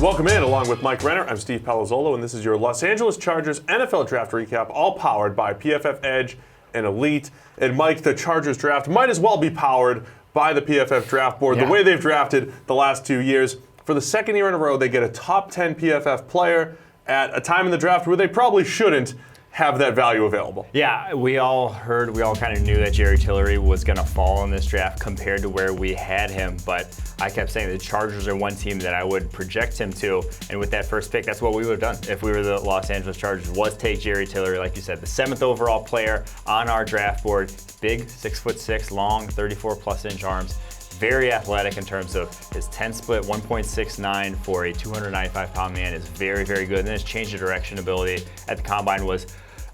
Welcome in, along with Mike Renner. I'm Steve Palazzolo, and this is your Los Angeles Chargers NFL Draft Recap, all powered by PFF Edge and Elite. And Mike, the Chargers draft might as well be powered by the PFF Draft Board. The way they've drafted the last 2 years. For the second year in a row, they get a top 10 PFF player at a time in the draft where they probably shouldn't have that value available. Yeah, we all kind of knew that Jerry Tillery was going to fall in this draft compared to where we had him, but I kept saying the Chargers are one team that I would project him to, and with that first pick, that's what we would have done if we were the Los Angeles Chargers, was take Jerry Tillery, like you said, the 7th overall player on our draft board. Big, 6'6", long, 34+ inch arms. Very athletic in terms of his 10 split, 1.69 for a 295-pound man is very, very good. And then his change of direction ability at the combine was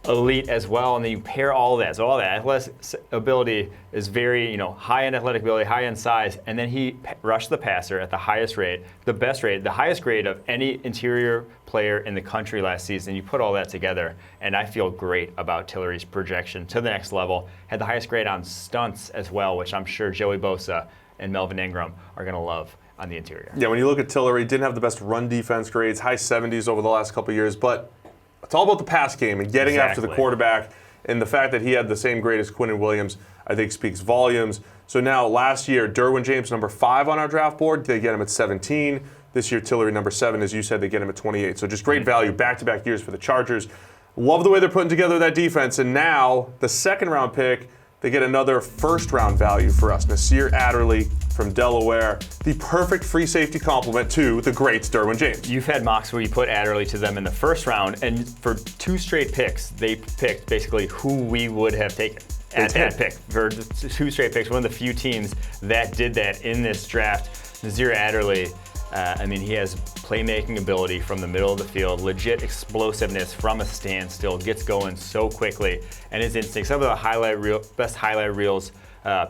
elite as well. And then you pair all that. So all that athletic ability is very, high-end athletic ability, high-end size. And then he rushed the passer at the highest rate, the best rate, the highest grade of any interior player in the country last season. You put all that together, and I feel great about Tillery's projection to the next level. Had the highest grade on stunts as well, which I'm sure Joey Bosa and Melvin Ingram are going to love on the interior. Yeah, when you look at Tillery, didn't have the best run defense grades, high 70s over the last couple of years, but it's all about the pass game and getting after the quarterback. And the fact that he had the same grade as Quinnen Williams, I think, speaks volumes. So now, last year, Derwin James, number 5 on our draft board, they get him at 17. This year, Tillery, number 7, as you said, they get him at 28. So just great value back-to-back years for the Chargers. Love the way they're putting together that defense. And now, the second-round pick, they get another first-round value for us. Nasir Adderley from Delaware, the perfect free safety complement to the great Derwin James. You've had mocks where you put Adderley to them in the first round, and for 2 straight picks, they picked basically who we would have taken at that pick. For 2 straight picks, one of the few teams that did that in this draft. Nasir Adderley, he has playmaking ability from the middle of the field, legit explosiveness from a standstill, gets going so quickly, and his instincts. Some of the best highlight reels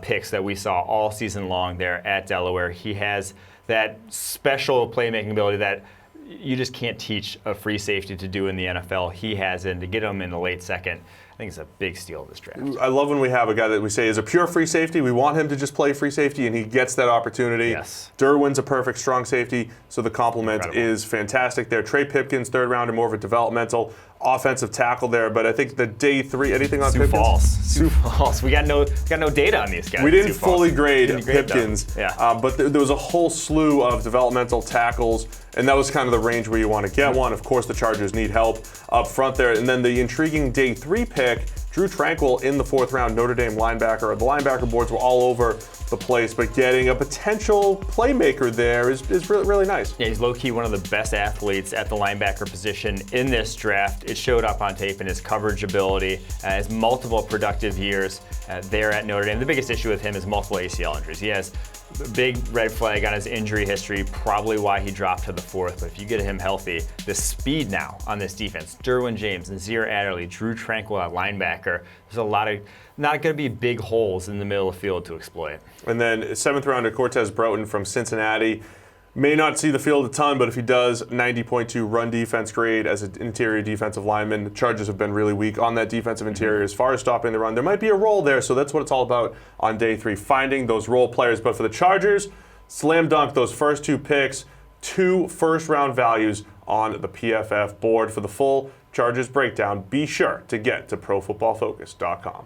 picks that we saw all season long there at Delaware. He has that special playmaking ability that you just can't teach a free safety to do in the NFL. He has it, and to get him in the late second, I think it's a big steal of this draft. I love when we have a guy that we say is a pure free safety. We want him to just play free safety, and he gets that opportunity. Yes. Derwin's a perfect strong safety, so the complement is fantastic there. Trey Pipkins, 3rd rounder, more of a developmental offensive tackle there, but I think the day 3, anything on Pipkins? Sioux Falls. We got no data on these guys. We didn't fully grade Pipkins, yeah. But there was a whole slew of developmental tackles, and that was kind of the range where you want to get one. Of course, the Chargers need help up front there. And then the intriguing day 3 pick, Drew Tranquill in the 4th round, Notre Dame linebacker. The linebacker boards were all over the place, but getting a potential playmaker there is really, really nice. Yeah, he's low-key one of the best athletes at the linebacker position in this draft. It showed up on tape in his coverage ability, his multiple productive years there at Notre Dame. The biggest issue with him is multiple ACL injuries. He has a big red flag on his injury history, probably why he dropped to the 4th. But if you get him healthy, the speed now on this defense, Derwin James, Nasir Adderley, Drew Tranquill at linebacker, there's a lot of not going to be big holes in the middle of the field to exploit. And then 7th rounder Cortez Broughton from Cincinnati. May not see the field a ton, but if he does, 90.2 run defense grade as an interior defensive lineman. The Chargers have been really weak on that defensive interior as far as stopping the run. There might be a role there, so that's what it's all about on day 3, finding those role players. But for the Chargers, slam dunk those first 2 picks, 2 first-round values on the PFF board. For the full Chargers breakdown, be sure to get to ProFootballFocus.com.